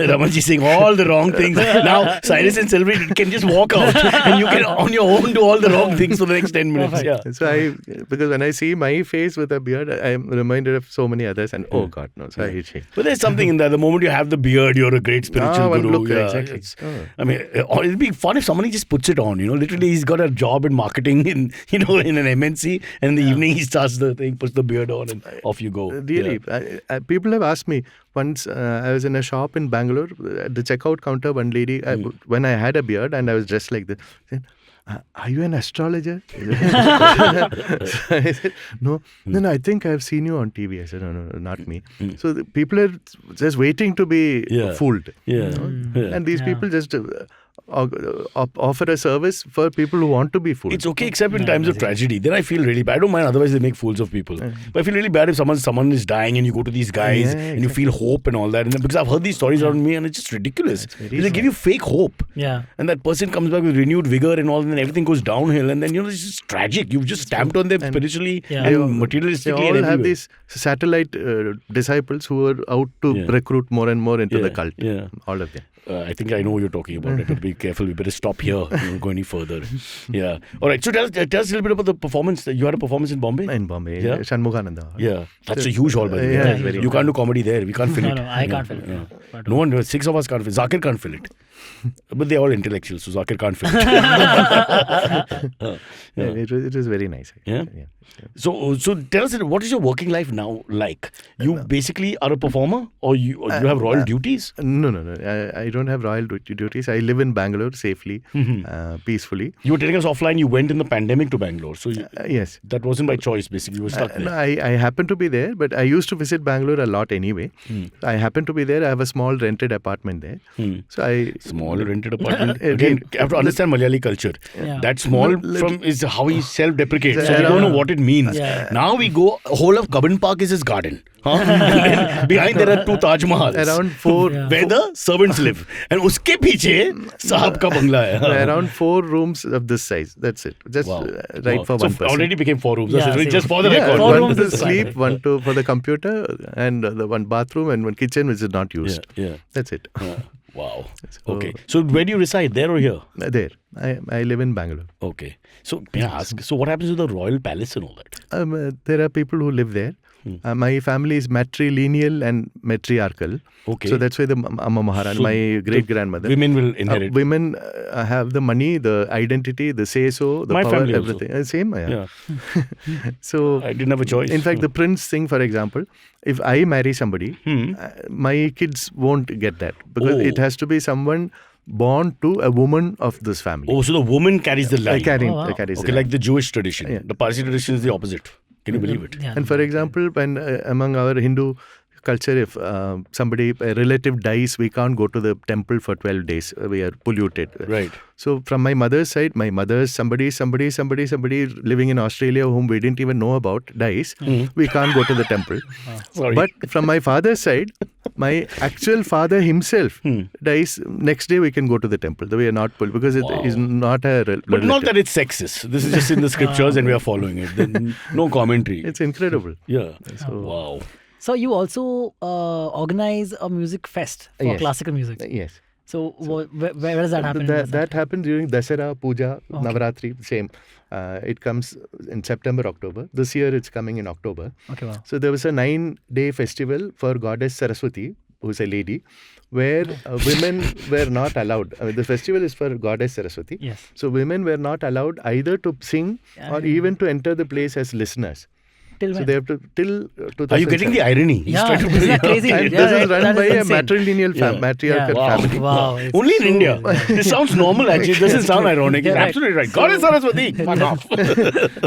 Ramanji saying all the wrong things. Now Cyrus and Selvi can just walk out and you can on your own do all the wrong things for the next 10 minutes. Yeah. So because when I see my face with a beard, I am reminded of so many others and oh God, no. So I hate shave. But there's something in that. The moment you have the beard, you're a great spiritual one guru. look, Yeah, exactly. I mean, it'd be fun if somebody just puts it on. You know, literally, he's got a job in marketing in an MNC, and in the evening he starts the thing, puts the beard on, and off you you go. Really, people have asked me once. I was in a shop in Bangalore. At the checkout counter, one lady, when I had a beard and I was dressed like this, said, "Are you an astrologer?" So I said, "No." Then I think I've seen you on TV. I said, "No, not me." So the people are just waiting to be fooled. And these people just offer a service for people who want to be fooled. It's okay except in times of tragedy. Then I feel really bad. I don't mind, otherwise they make fools of people. But I feel really bad if someone is dying and you go to these guys and you feel hope and all that. And because I've heard these stories around me and it's just ridiculous. They give you fake hope. Yeah. And that person comes back with renewed vigor and all, and then everything goes downhill. And then, it's just tragic. You've just stamped on them spiritually and materialistically. They all have these satellite disciples who are out to recruit more and more into the cult. All of them. I think I know what you're talking about. I have to be careful. We better stop here. We don't go any further. Yeah. All right. So tell us a little bit about the performance. You had a performance in Bombay? In Bombay. Yeah. Shanmughananda. Yeah. That's a huge hall, by the way. You can't do comedy there. We can't fill it. No, I can't fill it. No one, 6 of us can't fill it. Zakir can't fill it. But they're all intellectuals, so Zakir can't fill it. It was very nice. Yeah. So tell us, what is your working life now like? You basically are a performer, or you have royal duties? No. I don't have royal duties. I live in Bangalore safely, peacefully. You were telling us offline you went in the pandemic to Bangalore. So yes. That wasn't by choice, basically. You were stuck there. No, I happened to be there, but I used to visit Bangalore a lot anyway. I happened to be there. I have a small rented apartment there. So Small rented apartment. Again, you have to understand Malayali culture. That small is how he self-deprecates. So we don't know what it means. Now we go, whole of Cubbon Park is his garden. Behind there are 2 Taj Mahals. Around 4 where the servants live. And uske piche Sahab ka bangla hai. Around 4 rooms of this size. That's it. Just right for one person. Already became 4 rooms. Just for the record. 4 rooms to sleep, 1 for the computer, and the 1 bathroom and 1 kitchen which is not used. That's it. Wow. Okay. So where do you reside? There or here? There. I live in Bangalore. Okay. So may I ask, so what happens to the royal palace and all that? There are people who live there. My family is matrilineal and matriarchal. Okay. So that's why I'm a Maharani, my great-grandmother. Women will inherit. Women have the money, the identity, the say-so, the my power, family everything. Also. Same? Yeah. So I didn't have a choice. In fact, the prince thing, for example, if I marry somebody, my kids won't get that. Because it has to be someone born to a woman of this family. Oh, so the woman carries the line. Carries okay, like the Jewish tradition. Yeah. The Parsi tradition is the opposite. Can you believe it? Yeah. And for example, when among our Hindu culture, if a relative dies, we can't go to the temple for 12 days. We are polluted. Right. So from my mother's side, somebody living in Australia whom we didn't even know about dies. We can't go to the temple. Sorry. But from my father's side, my actual father himself dies. Next day we can go to the temple. We are not because it is not a relative. But not that it's sexist. This is just in the scriptures and we are following it. Then no commentary. It's incredible. Yeah. So, wow. So you also organize a music fest for classical music. Yes. So where does that happen? That happens during Dasara, Puja, Navaratri, same. It comes in September, October. This year it's coming in October. Okay, wow. So there was a 9-day festival for goddess Saraswati, who's a lady, where women were not allowed. The festival is for goddess Saraswati. Yes. So women were not allowed either to sing or even to enter the place as listeners. Till So when? they have to till 2007. Are you getting the irony? He's Yeah, trying to isn't that crazy? And Yeah, this is run by a insane. matrilineal matriarchal Wow. family. Wow. it's Only in so- India. This sounds normal actually. It doesn't sound ironic. It's Yeah, right. absolutely right. God is Saraswati. Fuck off.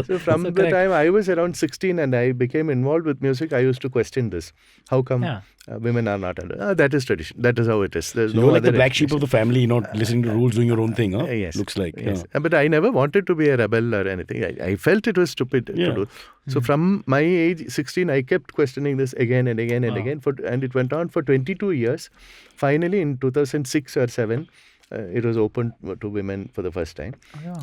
So from the correct. time I was around 16 and I became involved with music, I used to question this. How come women are not under? That is tradition. That is how it is. There's no You're like other the black sheep of explanation. the family, not listening to rules, doing your own thing, huh? Yes. Looks like. Yes. Yeah. But I never wanted to be a rebel or anything. I felt it was stupid to do. So from my age, 16, I kept questioning this again and again and again. And it went on for 22 years. Finally, in 2006 or 7, it was opened to women for the first time.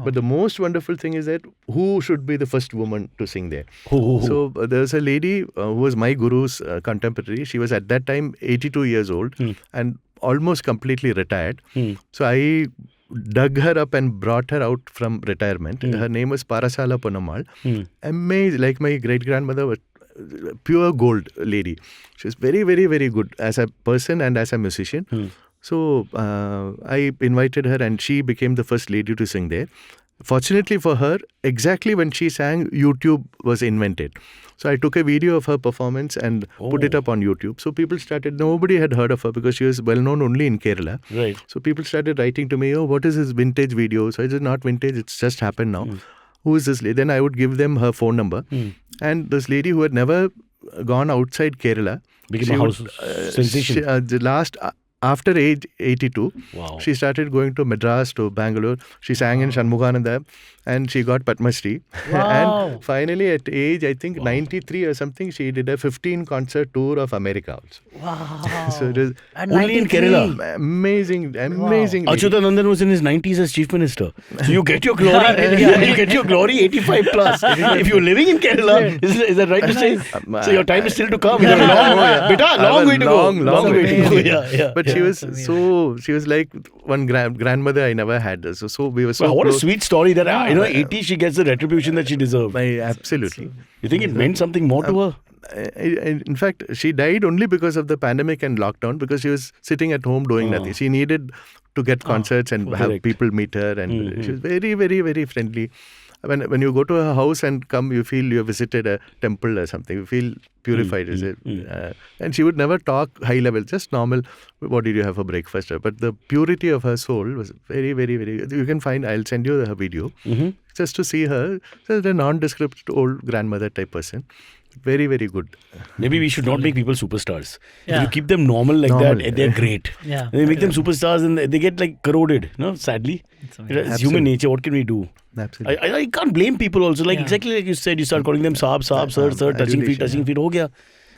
But the most wonderful thing is that who should be the first woman to sing there? Who? So there was a lady who was my guru's contemporary. She was at that time 82 years old and almost completely retired. So I dug her up and brought her out from retirement. Her name was Parasala Ponammal. Amazing, like my great-grandmother was pure gold lady. She was very, very, very good as a person and as a musician. So I invited her and she became the first lady to sing there. Fortunately for her, exactly when she sang, YouTube was invented. So I took a video of her performance and put it up on YouTube. So people started, nobody had heard of her because she was well known only in Kerala. Right. So people started writing to me, oh, what is this vintage video? So I said, not vintage, it's just happened now. Who is this lady? Then I would give them her phone number. And this lady who had never gone outside Kerala became a house sensation. After age 82, Wow. she started going to Madras, to Bangalore. She sang in Shanmugananda and she got Padma Shri. Wow. And finally, at age, I think 93 or something, she did a 15-concert tour of America also. Wow. So it is At Only in 93. Kerala. amazing. lady. Achyutanandan was in his 90s as chief minister. So you get your glory. You get your glory 85 plus. If you're living in Kerala, is that right to say? So your time is still to come. You have a long way to go. Long way to go. Yeah. But she was she was like one grandmother I never had. So we were so What a close. sweet story that 80 she gets the retribution that she deserved. Absolutely. You think it meant something more to her? In fact, she died only because of the pandemic and lockdown, because she was sitting at home doing nothing. She needed to get concerts and have correct. people meet her, and she was very, very, very friendly. When you go to her house and come, you feel you have visited a temple or something. You feel purified. And she would never talk high level, just normal. What did you have for breakfast? But the purity of her soul was very, very, very. You can find. I'll send you her video just to see her. Just a nondescript old grandmother type person. Very, very good. Maybe we should not make people superstars. Yeah. If you keep them normal like that, they're great. Yeah. They make them superstars and they get like corroded. No, sadly. It's human nature. What can we do? Absolutely. I can't blame people also. Like exactly like you said, you start calling them Saab, sir, touching feet. Ho gaya.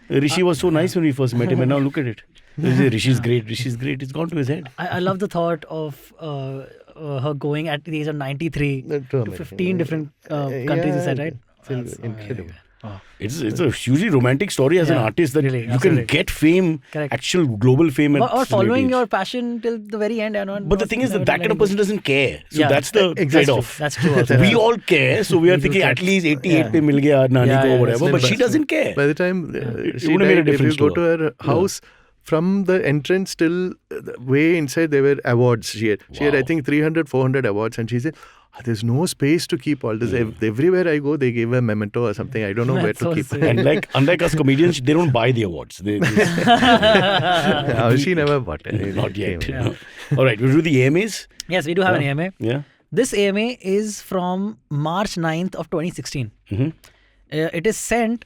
Rishi was so nice when we first met him, and now look at it. Rishi's great. It's gone to his head. I love the thought of her going at the age of 93 to 15 different countries, you said, right? It's incredible. It's a hugely romantic story as an artist that really, you absolutely. can get fame, Correct. actual global fame. Or following your passion till the very end. But the thing is that kind of person doesn't care. So Yeah. that's the trade-off. That's true also. We all care, so we are thinking at least 88 pe mil gaya nani ko or whatever. But she doesn't care. By the time she would have made a died, if you difference go to to her house, from the entrance till the way inside, there were awards. She had, I think, 300, 400 awards. And she said, there's no space to keep all this. Everywhere I go, they give a memento or something. I don't know where to so keep sweet. it. And unlike us comedians, they don't buy the awards. They She never bought it. not yet. All right, we'll do the AMAs. Yes, we do have an AMA. Yeah. This AMA is from March 9th of 2016. It is sent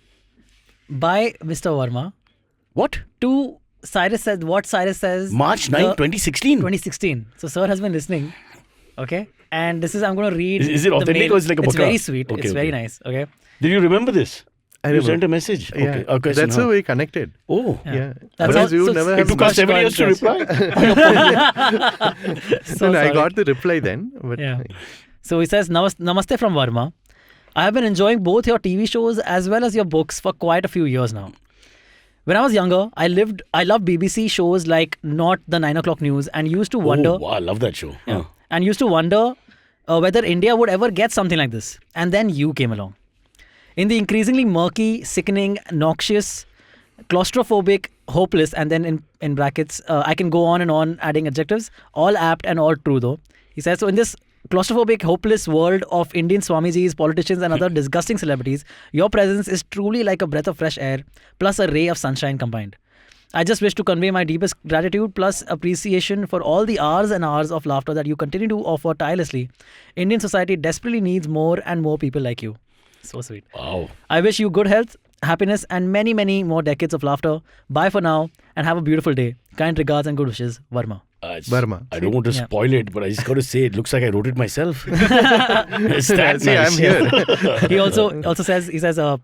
by Mr. Varma What? to Cyrus Says. What Cyrus Says? March 9, 2016. 2016. So sir has been listening. Okay. And this is, I'm going to read. Is it the authentic mail. or is it like a It's book? very sweet. Okay, it's very okay. nice. Okay. Did you remember this? I You remember. sent a message. Yeah. Okay. That's so how now- we connected. Oh. Yeah. That's Otherwise, how- we would so never It have took us 7 years to reply. So I sorry. got the reply then. But Yeah. So he says, Namaste from Varma. I have been enjoying both your TV shows as well as your books for quite a few years now. When I was younger, I loved BBC shows like Not the 9 o'clock news and used to wonder Oh, wow, I love that show. Yeah. And used to wonder whether India would ever get something like this. And then you came along. In the increasingly murky, sickening, noxious, claustrophobic, hopeless, and then in brackets, I can go on and on adding adjectives, all apt and all true though. He says, so in this claustrophobic, hopeless world of Indian Swamijis, politicians and other disgusting celebrities, your presence is truly like a breath of fresh air plus a ray of sunshine combined. I just wish to convey my deepest gratitude plus appreciation for all the hours and hours of laughter that you continue to offer tirelessly. Indian society desperately needs more and more people like you. So sweet. Wow. I wish you good health, happiness, and many, many more decades of laughter. Bye for now and have a beautiful day. Kind regards and good wishes, Varma. Varma. I don't want to Yeah. spoil it, but I just got to say, it looks like I wrote it myself. It's that See, nice. I'm here. He also says,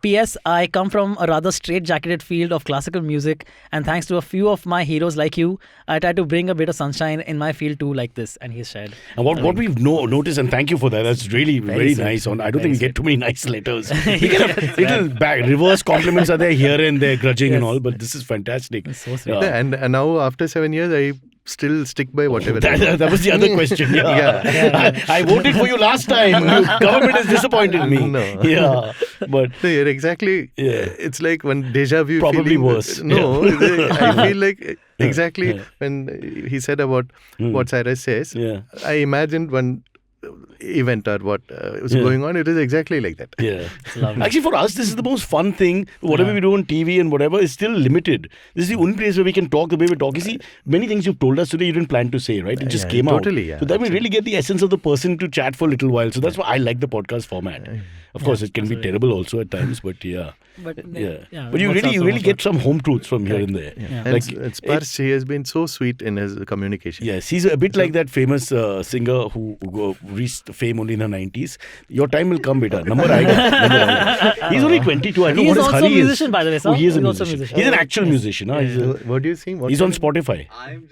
P.S. I come from a rather straight-jacketed field of classical music, and thanks to a few of my heroes like you, I try to bring a bit of sunshine in my field too, like this. And he's shared. And what we've noticed, and thank you for that, that's really very sweet. nice. I don't Very think we get too many nice letters. We get a little reverse compliments are there here and there, grudging and all, but this is fantastic. So sweet. Yeah. And now, after 7 years, I still stick by whatever. That was the other question. Yeah. I voted for you last time. Government has disappointed me. No. Yeah. But No, you're exactly. Yeah. It's like one deja vu. Probably feeling. worse. No, Yeah. I feel like exactly Yeah. when he said about what Cyrus says. Yeah. I imagined one event or what was going on, it is exactly like that. Yeah. lovely. Actually, for us, this is the most fun thing. Whatever we do on TV and whatever is still limited. This is the only place where we can talk the way we talk. You see, many things you've told us today you didn't plan to say, right? It just came totally, out. So that we really get the essence of the person to chat for a little while. So that's why I like the podcast format. Of course, it can be terrible also at times, but yeah. But But you really get some home truths from here and there. And Spars, he has been so sweet in his communication. Yes, he's a bit like that famous singer who reached fame only in the 90s. Your time will come, beta. Number aayega. He's only 22. I don't know He's what his also a hurry is. musician, by the way, sir. Oh, he is a He's also a musician. musician. He's an actual musician. Huh? What do you sing? He's on Spotify. I'm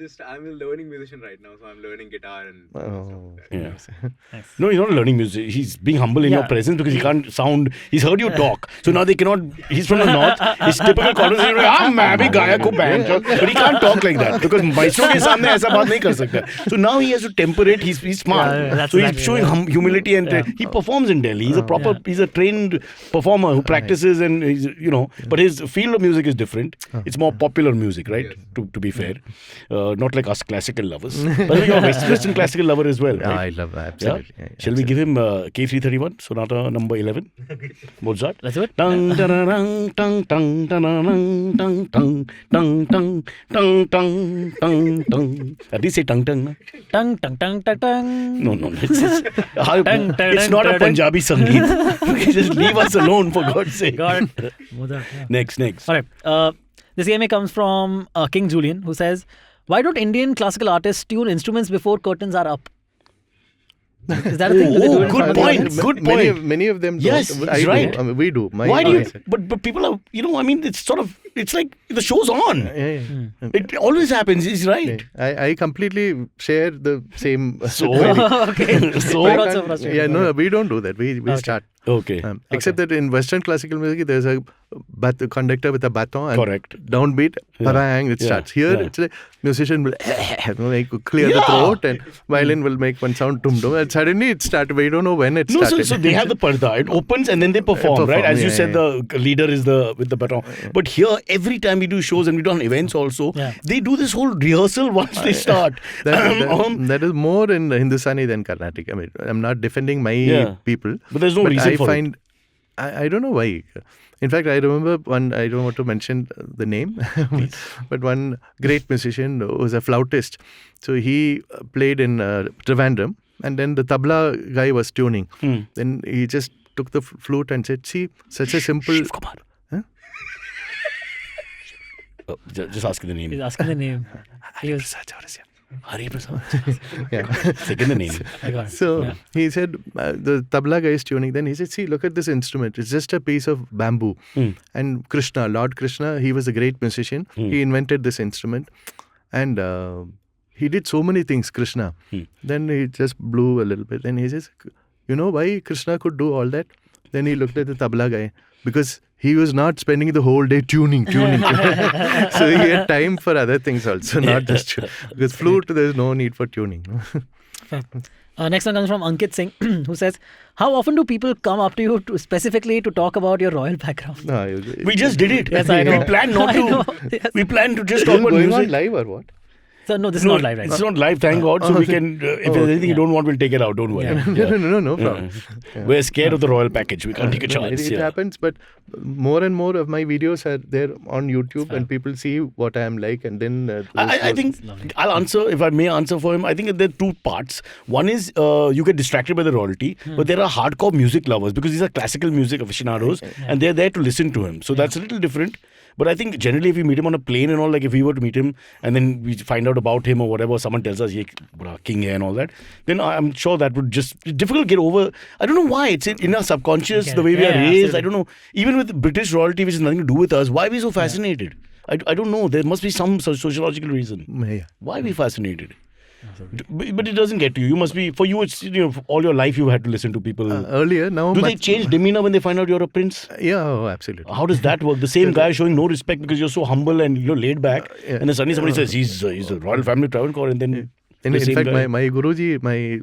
a learning musician right now, so I'm learning guitar and stuff. Yeah. No, he's not learning music. He's being humble in your presence because he can't sound. He's heard you talk. So now they cannot. He's from the north. His typical conversation is, मैं भी गायक हूँ band. But he can't talk like that because maestro के सामने ऐसा बात नहीं कर सकता. So now he has to temper it. He's smart. So he's showing humility and he performs in Delhi. He's a trained performer who practices and he's, but his field of music is different. It's more popular music, right? To be fair, not like us classical lovers. But you're a Western classical lover as well, right? I love absolutely. Yeah? Shall we give him K331 Sonata number 11? Mozart. Let's do it. Tung tung tung tung tung tung tung tung tung tung tung tung tung. At least say tung tung. Na? Tung, tung, tung, tung, tung. No. It's not a Punjabi Sangeet. Just leave us alone, for God's sake. Got it. Mother, yeah. Next. All right. This EMA comes from King Julian, who says, "Why don't Indian classical artists tune instruments before curtains are up?" Is that a thing? Do they do it in good front of the point. audience? Good point. Many of them don't. Yes, I he's do. right. I mean, we do. Why do you? But people are, it's like the show's on. Yeah. It always happens. He's right. I completely share the same. So, Okay. so We're not so frustrated. Yeah, no, we don't do that. We start. okay. Except that in Western classical music, there's a conductor with a baton and Correct. downbeat, parang, it starts. Here, it's like musician will clear the throat and violin will make one sound tum tum and suddenly it starts. We don't know when it No, started. so they have the parda. It opens and then they perform, right? As you yeah, said, the leader is with the baton. But here, every time we do shows and we do on events also, they do this whole rehearsal once they start. That is more in Hindustani than Carnatic. I mean, I'm not defending my people. But there's no reason I for find, it. I don't know why. In fact, I remember one, I don't want to mention the name, but one great musician was a flautist. So he played in Trivandrum and then the tabla guy was tuning. Then he just took the flute and said, see, such a simple... Shiv Kumar. Huh? Just asking the name. He's asking the name. He was, Hari Prasad. Yeah. Second the name. I got it. So he said, the tabla guy is tuning. Then he said, see, look at this instrument. It's just a piece of bamboo. And Krishna, Lord Krishna, he was a great musician. He invented this instrument. And he did so many things, Krishna. Then he just blew a little bit. Then he says, you know why Krishna could do all that? Then he looked at the tabla guy. Because he was not spending the whole day tuning. So he had time for other things also, not just because flute, there's no need for tuning. Next one comes from Ankit Singh, who says, "How often do people come up to you specifically to talk about your royal background?" We just did it. Yes, I know. We planned not I to. know, yes. We planned to just Is talk it about going music. on live or what? So no, this is not live right It's now. not live, thank God. So we can, if there's anything you don't want, we'll take it out. Don't worry. No problem. We're scared of the royal package. We can't take a chance. It happens, but more and more of my videos are there on YouTube and people see what I am like and then... I think I'll answer, if I may answer for him. I think there are two parts. One is you get distracted by the royalty, but there are hardcore music lovers because these are classical music aficionados and they're there to listen to him. So that's a little different. But I think generally if we meet him on a plane and all, like if we were to meet him and then we find out about him or whatever, someone tells us, king hai and all that, then I'm sure that would just be difficult to get over. I don't know why. It's in our subconscious, the way we are raised. Absolutely. I don't know. Even with British royalty, which has nothing to do with us, why are we so fascinated? I don't know. There must be some sociological reason. Why are we fascinated? But it doesn't get to you. You must be, for you, it's, all your life you had to listen to people. Earlier, now... Do they change demeanor when they find out you're a prince? Yeah, absolutely. How does that work? The same guy showing no respect because you're so humble and laid back. And then suddenly somebody says, he's the Royal Family of Travancore and then... In fact, my Guruji, my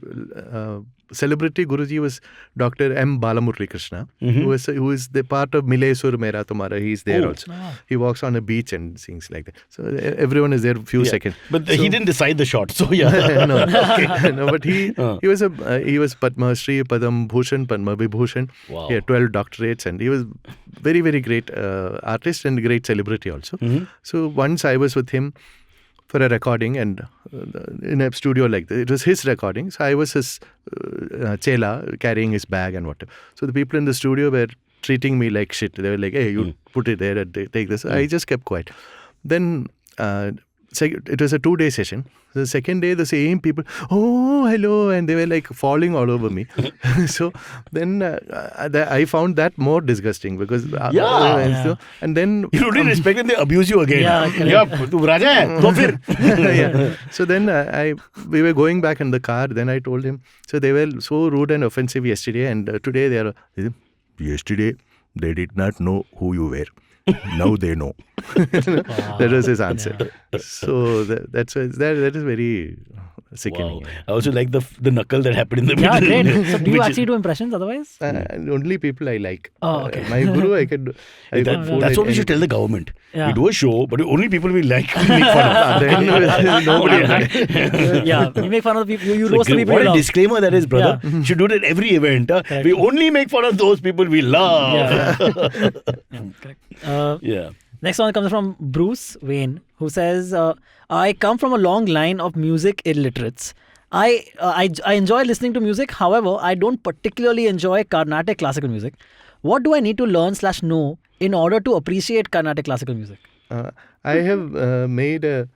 celebrity Guruji was Dr. M. Balamurali Krishna, who is the part of Mile Sur Mera Tumhara. He's there also. He walks on a beach and sings like that. So everyone is there few seconds. But he didn't decide the shot. So yeah. No, no, but he was Padma Shri, Padam Bhushan, Padma Vibhushan. Wow. He had 12 doctorates, and he was very, very great artist and great celebrity also. So once I was with him for a recording, and in a studio like this. It was his recording, so I was his chela, carrying his bag and whatever. So the people in the studio were treating me like shit. They were like, hey, you put it there and take this. I just kept quiet. Then it was a 2-day session. The second day, the same people, oh, hello, and they were like falling all over me. So then I found that more disgusting because and then you didn't respect them, they abuse you again. Tu Raja hai, to fir. So then we were going back in the car. Then I told him, so they were so rude and offensive yesterday, and today they are. Yesterday they did not know who you were. Now they know. That was his answer. So that is very sickening. Wow. I also like the knuckle that happened in the middle. Yeah, great. So do you actually do impressions otherwise? Only people I like. Oh, okay. My guru, I can do. That's what we should tell the government. Yeah. We do a show, but only people we like make fun of. Nobody. Yeah, you make fun of the people. You roast the people What you a love. disclaimer that is, brother. You should do it at every event. We only make fun of those people we love. Correct. Next one comes from Bruce Wayne, who says, I come from a long line of music illiterates. I enjoy listening to music. However, I don't particularly enjoy Carnatic classical music. What do I need to learn / know in order to appreciate Carnatic classical music? I have made a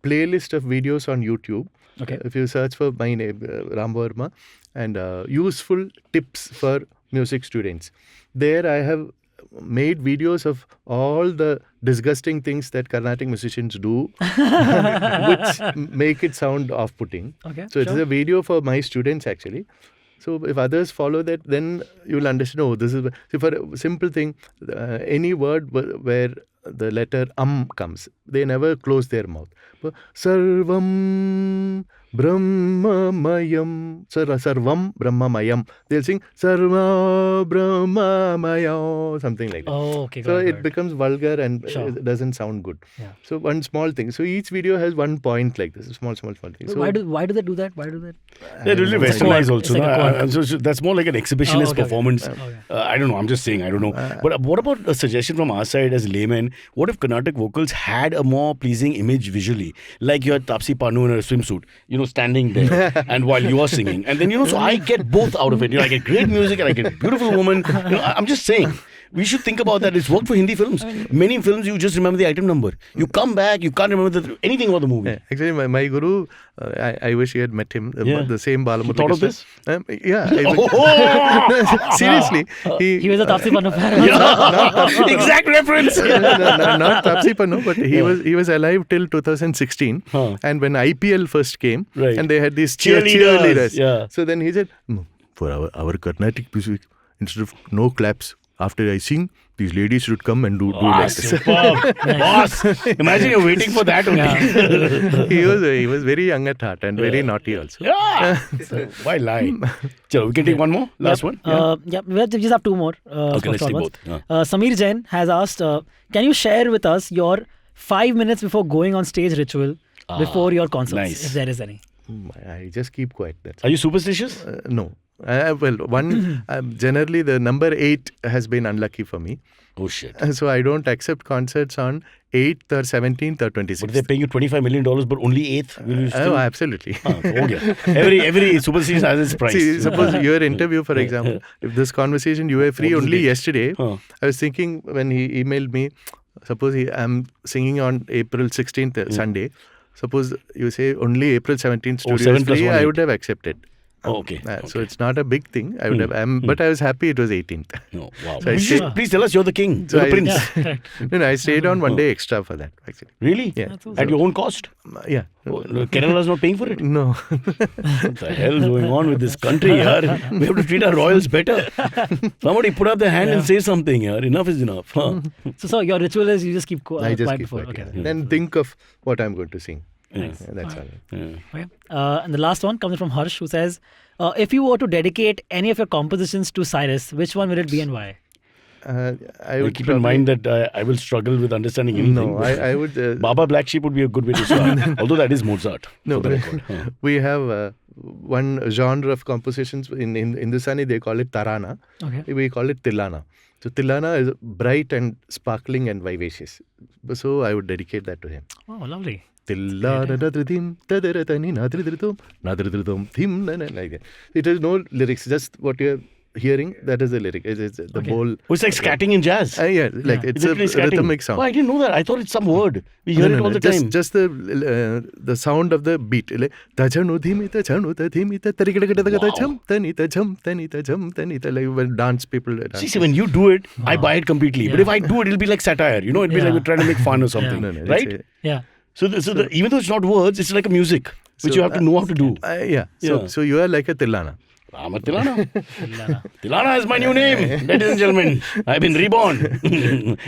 playlist of videos on YouTube. Okay. If you search for my name, Rama Varma, and useful tips for music students. There I have made videos of all the disgusting things that Carnatic musicians do, which make it sound off-putting. Okay, so it's a video for my students actually. So if others follow that, then you'll understand, oh, this is... So for a simple thing, any word where the letter comes, they never close their mouth. Sarvam Brahmamayam. Sarvam Brahmamayam. They'll sing Sarva Brahmamayam, something like that. Oh, okay. So it becomes vulgar and it doesn't sound good. Yeah. So one small thing. So each video has one point like this, small thing. So why do they do that? Why do they? They're really westernized also. Like so that's more like an exhibitionist performance. Okay. I don't know. I'm just saying. I don't know. But what about a suggestion from our side as laymen? What if Carnatic vocals had a more pleasing image visually? Like you had Tapsi Pannu in a swimsuit, standing there, and while you are singing, and then so I get both out of it. I get great music and I get a beautiful woman. I'm just saying. We should think about that. It's worked for Hindi films. Many films, you just remember the item number. You come back, you can't remember anything about the movie. Yeah. Actually, my guru, I wish you had met him. The same Balamurali. You thought of this? Seriously. He was a Tapsi Pannu fan. Exact reference. Not Tapsi Pannu, but he was alive till 2016. And when IPL first came, and they had these cheerleaders. Yeah. So then he said, for our Carnatic music, instead of no claps, after I sing, these ladies should come and do like this. Superb. Boss, imagine you're waiting for that only. He was very young at heart and very naughty also. Yeah. So, why lie? Chalo, we can take one more? Last one? We just have two more. Okay, let's take both. Samir Jain has asked, can you share with us your 5 minutes before going on stage ritual before your concerts, if there is any? I just keep quiet. Are you superstitious? No. Generally the number 8 has been unlucky for me. Oh shit. So I don't accept concerts on 8th or 17th or 26th. But they're paying you $25 million but only 8th? Will you still... Oh, absolutely. Every superstition has its price. See, suppose your interview, for example, if this conversation you were free only yesterday, I was thinking when he emailed me, suppose I'm singing on April 16th, Sunday. Suppose you say only April 17th studio is free, I would have accepted. Oh, okay. So it's not a big thing. I would have, but I was happy it was 18th. Oh, wow. So please tell us you're the king, you're the prince. No, I stayed on one day extra for that, actually. Really? Yeah. At your own cost? Yeah. Kerala's not paying for it? No. What the hell is going on with this country, yaar? We have to treat our royals better. Somebody put up their hand and say something, yaar. Enough is enough. So your ritual is you just keep quiet. I just keep quiet. Okay. Then think of what I'm going to sing. That's all. Okay. And the last one comes from Harsh, who says, if you were to dedicate any of your compositions to Cyrus, which one will it be and why? I would keep in mind that I will struggle with understanding anything. No, I would. Baba Black Sheep would be a good way to start. Although that is Mozart. No, for the record. we have one genre of compositions in Hindustani. They call it tarana. Okay. We call it tilana. So tilana is bright and sparkling and vivacious. So I would dedicate that to him. Oh, lovely. Tilana nadridim tadaratani nadridridum nadridridum thim na. Like that. It has no lyrics. Just what you're hearing, that is the lyric. It's the whole. Oh, it's like scatting in jazz. Yeah, like it's a rhythmic sound. Oh, I didn't know that. I thought it's some word. We hear it all the time. Just the sound of the beat. Like tajanu dhimita chanuta dhimita tarikadakadakada cham tanita cham tanita cham tanita. Like when dance people dance. See, when you do it, I buy it completely. But if I do it, it'll be like satire. It'll be like we're trying to make fun or something. Right? Yeah. So even though it's not words, it's like a music which you have to know how to do. So you are like a tilana. I'm a Tilana. Tilana is my new name, ladies and gentlemen. I've been reborn.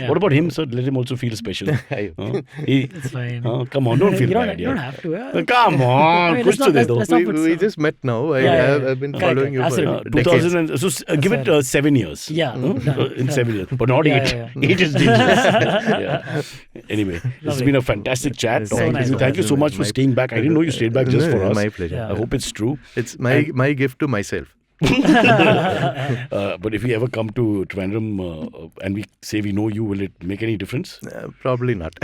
What about him, sir? Let him also feel special. It's fine. Come on, don't feel bad. You don't have to. Come on. We just met now. I've been following you for decades. So give it 7 years. Yeah. In 7 years. But not 8. 8 is dangerous. Anyway, this has been a fantastic chat. Thank you so much for staying back. I didn't know you stayed back just for us. My pleasure. I hope it's true. It's my gift to myself. But if we ever come to Trivandrum and we say we know you, will it make any difference? Probably not.